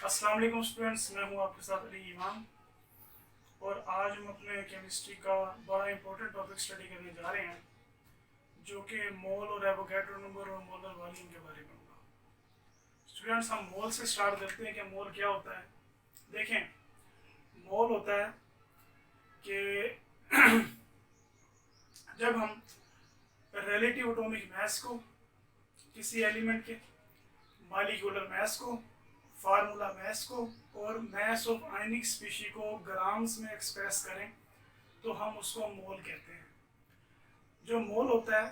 अस्सलाम वालेकुम स्टूडेंट्स, मैं हूं आपके साथ अली ईमान। और आज हम अपने केमिस्ट्री का बड़ा इंपॉर्टेंट टॉपिक स्टडी करने जा रहे हैं, जो कि मोल और एवोगैड्रो नंबर और मोलर वॉल्यूम के बारे में होगा। स्टूडेंट्स, हम मोल से स्टार्ट करते हैं कि मोल क्या होता है। देखें, मोल होता है कि जब हम रिलेटिव एटॉमिक मास को, किसी एलिमेंट के मॉलिक्यूलर मास को, फार्मूला मास को और मास ऑफ आयनिक स्पीशी को ग्राम्स में एक्सप्रेस करें तो हम उसको मोल कहते हैं। जो मोल होता है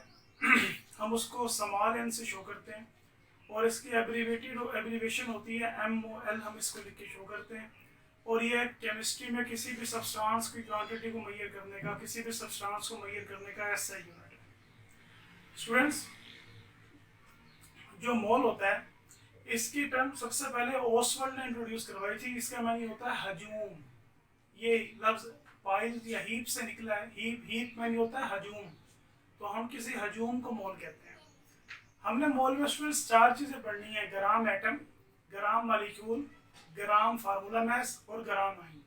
हम उसको स्मॉल एन से शो करते हैं और इसकी एब्रीवेशन होती है MOL। हम इसको लिख के शो करते हैं और ये केमिस्ट्री में किसी भी सब्सटेंस की क्वांटिटी को मेजर करने का, किसी भी सब्सटेंस को मेजर करने का SI यूनिट है। स्टूडेंट्स, जो मोल होता है इसकी टर्म सबसे पहले ओसवर्ल्ड ने इंट्रोड्यूस करवाई थी। इसका मानी होता है हजूम। ये लफ्ज पाइल या हीप से निकला है। हीप मानी होता है हजूम, तो हम किसी हजूम को मोल कहते हैं। हमने मोल में स्टूडेंट्स 4 चीजें पढ़नी है: ग्राम एटम, ग्राम मॉलिक्यूल, ग्राम फार्मूला मास और ग्राम आयन।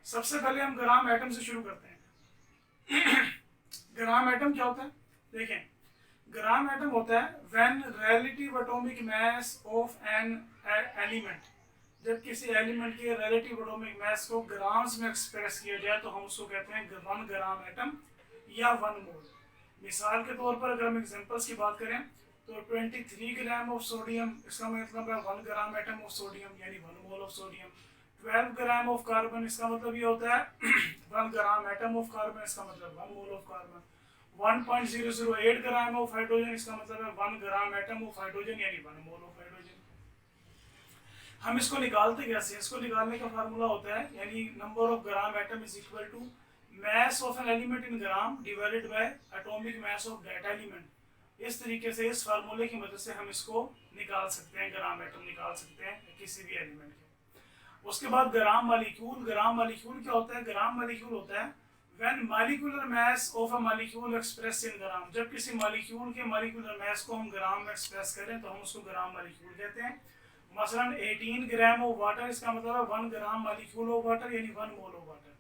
सबसे पहले हम ग्राम एटम से शुरू करते हैं। ग्राम एटम क्या होता है? देखें, ग्राम एटम होता है when relative atomic mass of an element. जब किसी एलिमेंट के रिलेटिव एटॉमिक मास को ग्राम्स में एक्सप्रेस किया जाए तो हम उसको कहते हैं 1 ग्राम एटम या 1 मोल। मिसाल के तौर पर अगर हम एग्जांपल्स की बात करें तो 23 ग्राम ऑफ सोडियम, इसका मतलब है 1 ग्राम एटम ऑफ सोडियम यानी 1 mole of sodium. 12 gram of carbon, इसका मतलब ये होता है 1 ग्राम एटम ऑफ कार्बन, इसका मतलब 1 mole of carbon. 1.008 gram of hydrogen, इसका मतलब है 1 ग्राम एटम ऑफ हाइड्रोजन यानी 1 मोल ऑफ हाइड्रोजन। हम इसको निकालते कैसे? इसको निकालने का फार्मूला होता है यानी number of gram atom is equal to mass of an element in gram divided by atomic mass of that element. इस तरीके से, इस फार्मूले की मदद से हम इसको निकाल सकते हैं, ग्राम एटम निकाल सकते हैं किसी भी एलिमेंट के। उसके बाद ग्राम मॉलिक्यूल। ग्राम मॉलिक्यूल क्या होता है? ग्राम मॉलिक्यूल होता है when molecular mass of a molecule expressed in ग्राम। जब किसी मॉलिक्यूल के मॉलिक्यूलर मास को हम ग्राम में एक्सप्रेस करें तो हम उसको ग्राम मॉलिक्यूल कहते हैं। मसलन 18 ग्राम ऑफ वाटर, इसका मतलब है 1 ग्राम मॉलिक्यूल ऑफ वाटर यानी 1 mole of water.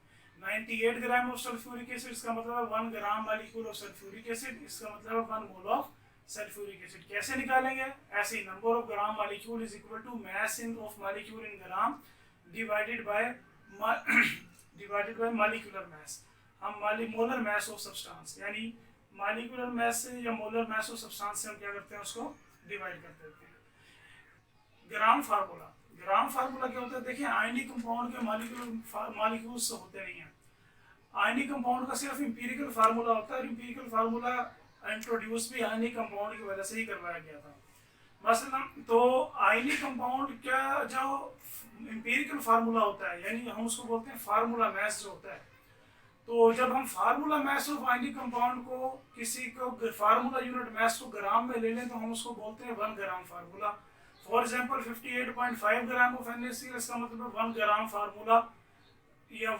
98 gram of sulphuric acid, इसका मतलब है 1 gram molecule of sulphuric acid, इसका मतलब है 1 मोल ऑफ सल्फ्यूरिक एसिड। कैसे निकालेंगे? ऐसे ही, number of gram molecule is equal to mass in of molecule in gram divided by molecular mass. हम मोलर मास ऑफ सब्सटेंस यानी मॉलिक्यूलर मास से या मोलर मास ऑफ सब्सटेंस से हम क्या करते हैं, उसको डिवाइड कर देते हैं। ग्राम फार्मूला। ग्राम फार्मूला क्या होता है? देखिए, आयनिक कंपाउंड के मॉलिक्यूल्स होते नहीं हैं। आयनिक कंपाउंड का सिर्फ इंपीरिकल फार्मूला होता है और इंपीरिकल फार्मूला इंट्रोड्यूस भी आयनिक कंपाउंड की वजह से ही करवाया गया था। मसलन तो आयनिक कंपाउंड का जो इंपीरिकल फार्मूला होता है यानी हम उसको बोलते हैं फार्मूला मास जो होता है। तो जब हम formula mass of ionic compound को, किसी को फार्मूला यूनिट मास को ग्राम में ले लें तो हम उसको बोलते हैं 1 gram formula. For example 58.5 gram of NaCl, इसका मतलब 1 ग्राम फार्मूला या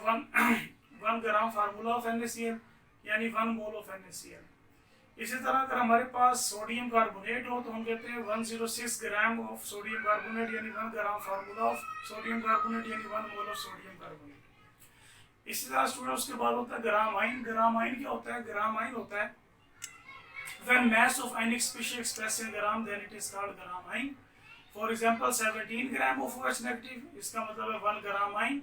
1 ग्राम फार्मूला ऑफ NaCl यानी 1 मोल ऑफ NaCl। इसी तरह अगर हमारे पास सोडियम कार्बोनेट हो तो हम कहते हैं 106 ग्राम ऑफ सोडियम कार्बोनेट यानी 1 gram formula of sodium carbonate यानी 1 मोल ऑफ सोडियम कार्बोनेट। इसी तरह स्टूडेंट उसके बाद होता है ग्राम आयन। ग्राम आयन क्या होता है? ग्राम आयन होता है when mass of ionic species expressed in gram then it is called gram ion। For example 17 gram of OH negative, इसका मतलब है 1 ग्राम आयन।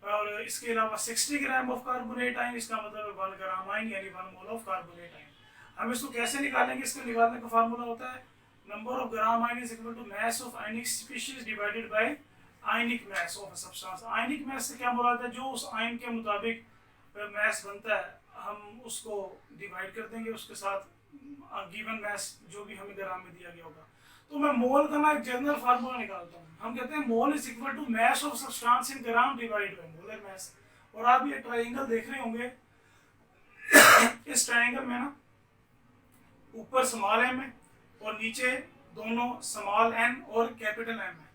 और इसके अलावा 60 ग्राम ऑफ कार्बोनेट आयन, इसका मतलब है 1 ग्राम आयन यानी 1 मोल ऑफ कार्बोनेट आयन। हम इसको कैसे निकालेंगे? इसको निकालने का फार्मूला होता है number of gram ion is equal to mass of ionic species divided by ionic mass of substance. Ionic mass से क्या मुराद है? जो उस आयन के मुताबिक मास बनता है हम उसको डिवाइड कर देंगे उसके साथ गिवन मास जो भी हमें ग्राम में दिया गया होगा। तो मैं मोल का ना एक जनरल फार्मूला निकालता हूँ। हम कहते हैं mole is equal to mass of substance in gram divided by molar mass. और आप ये ट्रायंगल देख रहे होंगे। इस ट्रायंगल में ना ऊपर स्मॉल एम है और नीचे दोनों स्मॉल एन और कैपिटल एम है।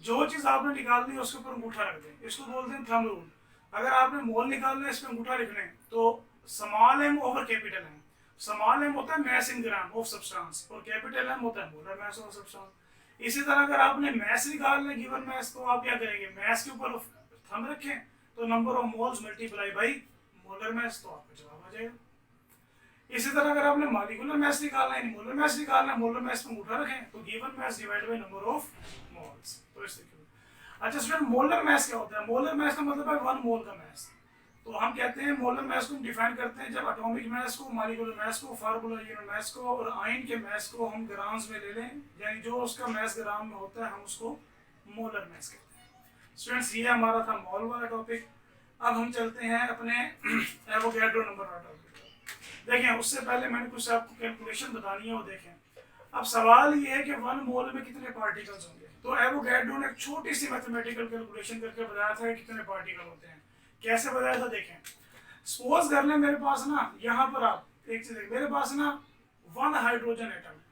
जो चीज आपने निकालनी है उसके ऊपर अंगूठा रख दें, इसको बोलते हैं थंब रूल। अगर आपने मोल निकालना है, इस पर अंगूठा लिखना है तो small M over capital M. Small M होता है mass in gram of substance और कैपिटल एम होता है मोलर मास ऑफ सब्सटेंस। इसी तरह अगर आपने मैस निकालना है गिवन मैस, तो आप क्या करेंगे, मैस के ऊपर थंब रखें तो number of moles multiply by molar mass, तो आपका जवाब आ जाएगा। इसी तरह अगर आपने मॉलिक्यूलर मैस निकालना है, मोलर मैस निकालना है, मोलर मैस में उठा रखें तो given mass divide by number of moles, तो इस तरीके। अच्छा स्टूडेंट, मोलर मैस क्या होता है? मोलर मैस का मतलब है 1 मोल का मैस। तो हम कहते हैं मोलर मैस को डिफाइन करते हैं जब एटॉमिक मैस को, मॉलिक्यूलर मैस को, फार्मूला यूनिट मैस को और आयन के मैस को हम ग्राम्स में ले लें, यानी जो उसका मैस ग्राम में होता है हम उसको मोलर मैस कहते हैं। स्टूडेंट्स, ये हमारा था मोल वाला टॉपिक। अब हम चलते हैं अपने एवोगैड्रो नंबर वाला टॉपिक। देखें, उससे पहले मैंने कुछ आपको कैलकुलेशन बतानी है, वो देखें। अब सवाल ये है कि 1 मोल में कितने पार्टिकल्स होंगे। तो एवोगैड्रो ने एक छोटी सी मैथमेटिकल कैलकुलेशन करके बताया था कि कितने पार्टिकल होते हैं। कैसे बताया था, देखें। सपोज कर लें मेरे पास ना, यहाँ पर आप एक चीज, मेरे पास ना 1 हाइड्रोजन एटम है।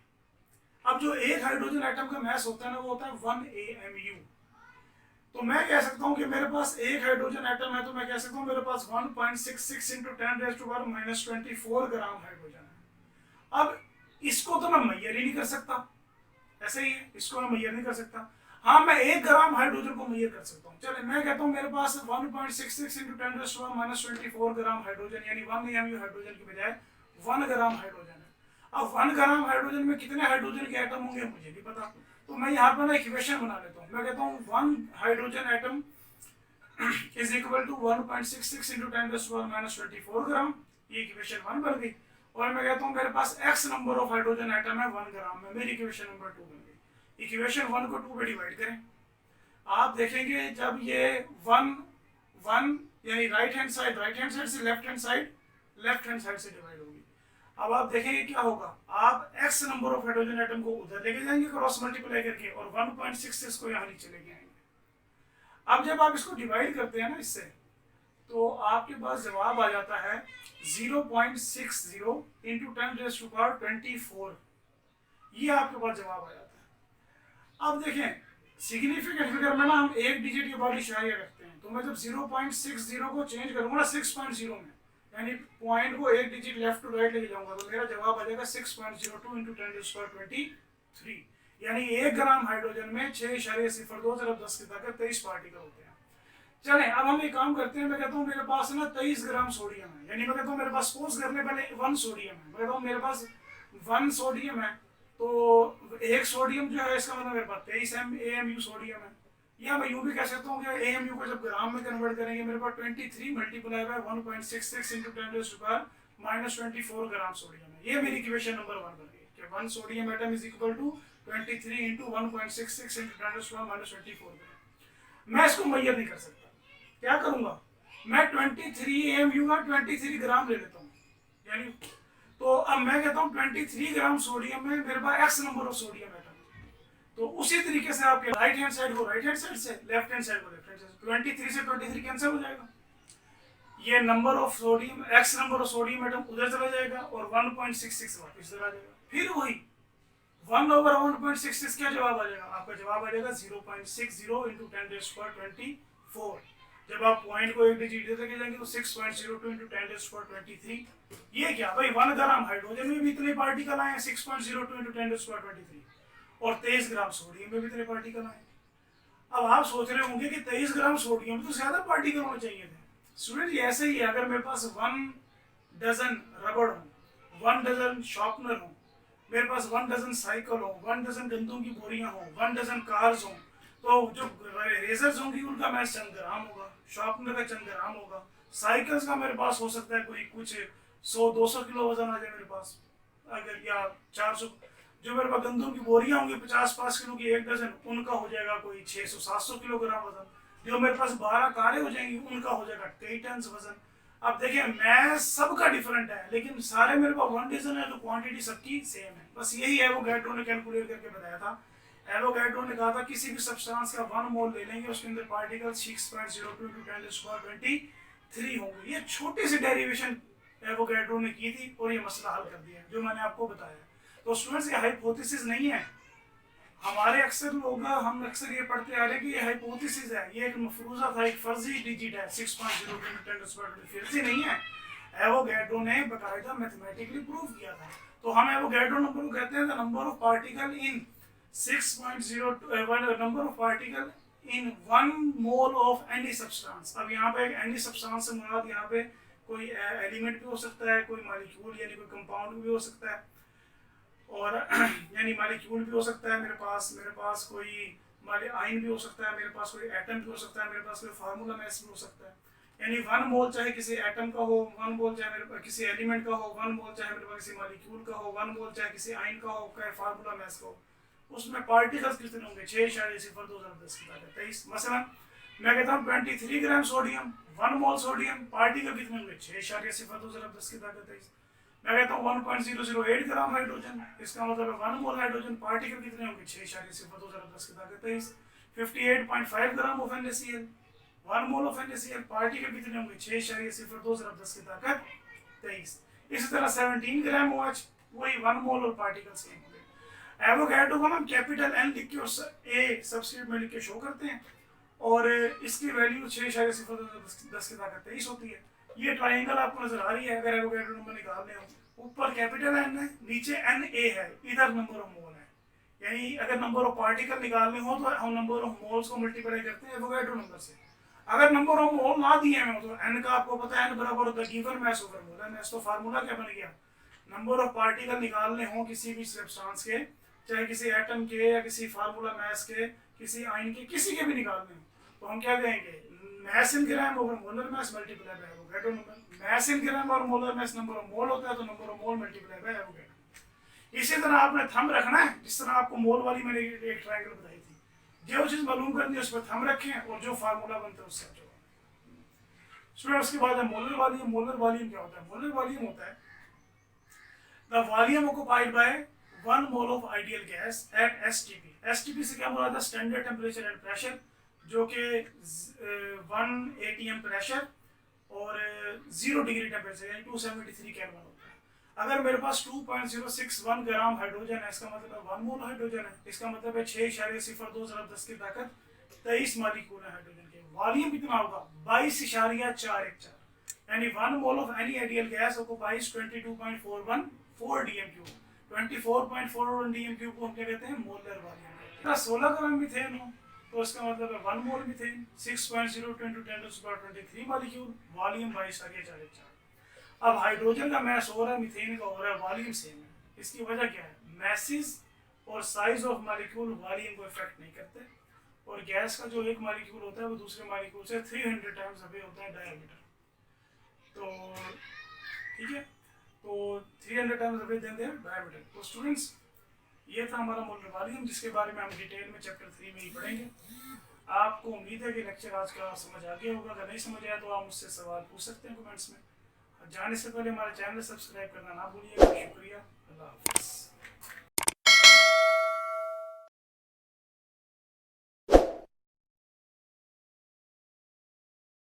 अब जो एक हाइड्रोजन एटम का मास होता है ना, वो होता है 1 AMU। तो मैं कह सकता हूँ कि मेरे पास एक हाइड्रोजन एटम है, तो मैं कह सकता हूँ मेरे पास 1.66 × 10⁻⁻24 ग्राम हाइड्रोजन है। अब इसको तो मैं मेजर ही नहीं कर सकता, ऐसे ही है, इसको मैं मेजर नहीं कर सकता। हाँ, मैं 1 ग्राम हाइड्रोजन को मेजर कर सकता हूँ। चले, मैं कहता हूँ मेरे पास 1.66 × 10⁻⁻24 ग्राम हाइड्रोजन, यानी 1 AMU हाइड्रोजन की बजाय 1 ग्राम हाइड्रोजन है। अब 1 ग्राम हाइड्रोजन में कितने हाइड्रोजन के एटम होंगे मुझे नहीं पता, तो मैं यहाँ पर ना इक्वेशन बना लेता हूँ। मैं कहता हूँ 1 hydrogen atom is equal to 1.66 × 10⁻⁻24 gram. ये इक्वेशन 1 बन गई। और मैं कहता हूँ मेरे पास x number of hydrogen atom है 1 ग्राम में, मेरी इक्वेशन नंबर 2 बन गई। इक्वेशन 1 को 2 पे डिवाइड करें, आप देखेंगे जब ये 1 यानी राइट हैंड साइड से लेफ्ट हैंड साइड से डिवाइड होगी। अब आप देखेंगे क्या होगा, आप x number of hydrogen atom को उधर लेके जाएंगे क्रॉस मल्टीप्लाई करके, और 1.66 को यहाँ नीचे लेके आएंगे। अब जब आप इसको डिवाइड करते हैं ना इससे, तो आपके पास जवाब आ जाता है 0.60 × 10⁻24। ये आपके पास जवाब आ जाता है। अब देखें, सिग्निफिकेंट फिगर में ना हम एक डिजिट के बाद इशारे रखते हैं, तो मैं जब 0.60 को चेंज करूंगा ना 6.0 में, यानी पॉइंट को एक डिजिट लेफ्ट टू राइट लेके जाऊंगा, तो मेरा जवाब आ जाएगा 6.02 × 10⁻23, यानी 1 ग्राम हाइड्रोजन में 6.02 × 10 की ताकत 23 पार्टिकल होते हैं। चले, अब हम एक काम करते हैं। मैं कहता हूँ मेरे पास ना 23 ग्राम सोडियम है, यानी मैं कहता हूँ मेरे पास, सपोज करने पहले 1 सोडियम है, मैं कहता हूँ मेरे पास 1 सोडियम है, तो एक सोडियम जो है इसका मतलब मेरे पास 23 AMU सोडियम है। या मैं यूं भी कह सकता हूँ कि AMU को जब ग्राम में कन्वर्ट करेंगे, मेरे पास 23 मल्टीप्लाई बाय 1.66 × 10⁻⁻24 ग्राम सोडियम है। ये मेरी इक्वेशन नंबर 1 बन गई कि 1 sodium atom is equal to 23 × 1.66 × 10⁻⁻24 gram. मैं इसको मेजर नहीं कर सकता, क्या करूंगा, मैं 23 AMU का 23 ग्राम ले लेता हूँ, यानी तो अब मैं कहता हूँ 23 ग्राम सोडियम में मेरे पास x number of sodium atom. तो उसी तरीके से आपके राइट हैंड साइड को राइट हैंड साइड से, लेफ्ट हैंड साइड को लेफ्ट हैंड साइड, 23 से 23 कैंसिल हो जाएगा। ये number of sodium, x number of sodium atom उधर चला जाएगा और 1.66 वापस इधर आ जाएगा। फिर वही 1/1.66 क्या जवाब आ जाएगा, आपका जवाब आ जाएगा 0.60 × 10⁻24। जब आप पॉइंट को एक डिजिट इधर लेके जाएंगे तो 6.02 × 10⁻23। ये क्या भाई, 1 ग्राम हाइड्रोजन में भी इतने पार्टिकल आए हैं 6.02 × 10⁻23, और 23 ग्राम सोडियम में भी इतने पार्टिकल आए। अब आप सोच रहे होंगे कि 23 ग्राम सोडियम में तो ज्यादा पार्टिकल होने चाहिए थे। स्टूडेंट, ये ऐसे ही है, अगर मेरे पास 1 डजन रबड़ हो, 1 डजन शार्पनर हो, मेरे पास 1 डजन साइकिल हो, 1 डजन गंदों की बोरियां हो, 1 डजन कार्स हो, तो जो रेजर्स होंगी उनका मैच चंद ग्राम होगा, शार्पनर का चंद ग्राम होगा, साइकिल्स का मेरे पास हो सकता है कोई कुछ 100-200 किलो वजन आ जाए मेरे पास, अगर या 400। जो मेरे पास गंदों की बोरियां होंगी 50-5 किलो की एक डजन, उनका हो जाएगा कोई 600-700 किलोग्राम वजन। जो मेरे पास 12 कारें हो जाएंगी उनका हो जाएगा कई टन वजन। अब देखिए, मैथ सबका डिफरेंट है, लेकिन सारे मेरे पास 1 डजन है, तो क्वांटिटी सबकी सेम है। बस यही एवोगैड्रो ने कैलकुलेट करके बताया था। एवोगैड्रो ने कहा था किसी भी सब्सटेंस का 1 मोल ले लेंगे, उसके अंदर पार्टिकल 6.02 × 10⁻23 होंगे। ये छोटी सी डेरिवेशन एवोगैड्रो ने की थी और ये मसला हल कर दिया जो मैंने आपको बताया। तो स्टूडेंट्स, ये हाइपोथेसिस नहीं है। हमारे अक्सर लोग, हम अक्सर ये पढ़ते आ रहे हैं कि ये हाइपोथेसिस है, ये एक मफरूजा था, एक फर्जी डिजिट है 6.02 × 10⁻23, फर्जी नहीं है। एवोगैड्रो ने बाकायदा मैथमेटिकली प्रूव किया था। तो हम एवोगैड्रो नंबर को कहते हैं the number of particle in 6.02 number of particle in 1 mole of any substance. अब यहाँ पे एनी सब्सटेंस से मुराद यहाँ पे कोई एलिमेंट भी हो सकता है, कोई मॉलिक्यूल यानी कोई कंपाउंड भी हो सकता है, और यानी मॉलिक्यूल भी हो सकता है मेरे पास कोई आयन भी हो सकता है, मेरे पास कोई एटम भी हो सकता है, मेरे पास कोई फार्मूला मैस भी हो सकता है। यानी 1 मोल चाहे किसी एटम का हो, 1 मोल चाहे मेरे पास किसी एलिमेंट का हो, 1 मोल चाहे मेरे पास किसी मॉलिक्यूल का हो, 1 मोल चाहे किसी आयन का हो, चाहे फार्मूला मैस का हो, उसमें पार्टिकल्स कितने होंगे? 6.02 की ताकत 23। मसलन मैं कहता हूँ 23 ग्राम सोडियम, 1 मोल सोडियम, पार्टिकल कितने होंगे? 6.02 की ताकत 23। मैं कहता हूँ 1.008 ग्राम हाइड्रोजन, इसका मतलब है 1 मोल हाइड्रोजन, पार्टिकल कितने होंगे? 6.02 की ताकत 23। 58.5 gram of NaCl, 1 mole of NaCl, particle कितने होंगे? 6.02 की ताकत 23। इसी तरह 17 ग्राम OH, वही 1 मोल और पार्टिकल सेम होंगे। एवोगैड्रो को हम कैपिटल N लिख के और A सब्स्टिट्यूट में लिख के शो करते हैं, और इसकी वैल्यू 6.02 की ताकत 23 होती है। ये ट्राइंगल आपको नजर आ रही है। अगर एवोगैड्रो नंबर निकालने हो, ऊपर कैपिटल N है, नीचे Na है, इधर नंबर ऑफ मोल है। यानी अगर नंबर ऑफ पार्टिकल निकालने हो तो हम नंबर ऑफ मोल्स को मल्टीप्लाई करते हैं एवोगैड्रो नंबर से। अगर नंबर ऑफ मोल ना दिए हैं तो N का आपको पता है N बराबर होता है गिवन मास ओवर मोल है। मास तो फार्मूला क्या बन गया? नंबर ऑफ पार्टिकल निकालने हो किसी भी सब्सटेंस के, चाहे किसी एटम के या किसी फार्मूला मास के, किसी आयन के, किसी के भी निकालने हो, तो हम क्या कहेंगे? Mass in gram over molar mass multiply by Avogadro number. Mass in gram और molar mass number of mole होता है, तो number of mole multiply by Avogadro. इसी तरह आपने थंब रखना है, जिस तरह आपको मोल वाली मैंने एक ट्रायंगल बताई थी, जो चीज मालूम करनी है उस पर थंब रखें और जो फार्मूला बनता है उससे जो स्टूडेंट। उसके बाद है मोलर वॉल्यूम। मोलर वॉल्यूम क्या होता है? मोलर वॉल्यूम होता है the volume occupied by 1 mole of ideal gas at STP। STP से क्या मुराद है? स्टैंडर्ड टेम्परेचर एंड प्रेशर, जो कि 1 atm प्रेशर और 0 डिग्री टेम्परेचर यानी 273 केल्विन होता है। अगर मेरे पास 2.061 ग्राम हाइड्रोजन है, इसका मतलब है 1 मोल हाइड्रोजन है, इसका मतलब है 6.02 की ताकत 23 मॉलिक्यूल है हाइड्रोजन के। वॉल्यूम कितना होगा? 22.414, यानी 1 mole of any ideal gas occupies 22.414 dm3। 24.41 dm3 को हम क्या कहते हैं? Molar volume. 16 ग्राम मीथेन हो तो इसका मतलब है 1 मोल मीथेन, 6.02 × 10⁻23 मॉलिक्यूल, वॉल्यूम 22.414। अब हाइड्रोजन का मास हो रहा है, मीथेन का हो रहा है, वॉल्यूम सेम है। इसकी वजह क्या है? मैसेज और साइज ऑफ मॉलिक्यूल वॉल्यूम को इफेक्ट नहीं करते, और गैस का जो एक मॉलिक्यूल होता है वो दूसरे मॉलिक्यूल से 300 टाइम्स अवे होता है डायमीटर। तो ठीक है, तो 300 टाइम्स अवे देते हैं डायमीटर। तो स्टूडेंट्स, ये था हमारा मोलर वॉल्यूम, जिसके बारे में हम डिटेल में चैप्टर 3 में ही पढ़ेंगे। आपको उम्मीद है कि लेक्चर आज का समझ आ गया होगा। अगर नहीं समझ आया तो आप मुझसे सवाल पूछ सकते हैं कमेंट्स में। जाने से पहले हमारे चैनल सब्सक्राइब करना ना भूलिएगा। शुक्रिया, अल्लाह हाफ़िज़।